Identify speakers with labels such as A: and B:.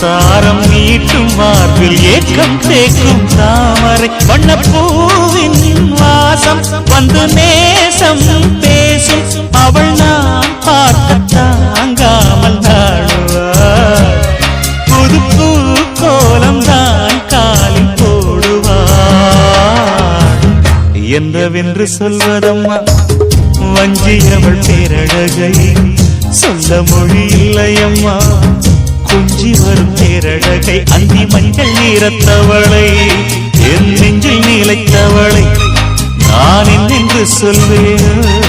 A: தாரம் நீட்டும் மார்பில் ஏக்கம் தேக்கும் தாமரை வண்ணப்பூவின் வாசம் வந்து நேசம் பேசும் அவள் நான் பார்க்க தாங்காமல் நாடுவார் புது பூ கோலம் தான் காலில் போடுவார் என்னவென்று சொல்வதம்மா வஞ்சியவள் பேரழகை சொல்ல மொழி இல்லையம்மா கொஞ்சி வரும் பேரழகை அந்தி மஞ்சள் நீரத்தவளை என் நெஞ்சில் நிலைத்தவளை நான் என்னென்று சொல்வேன்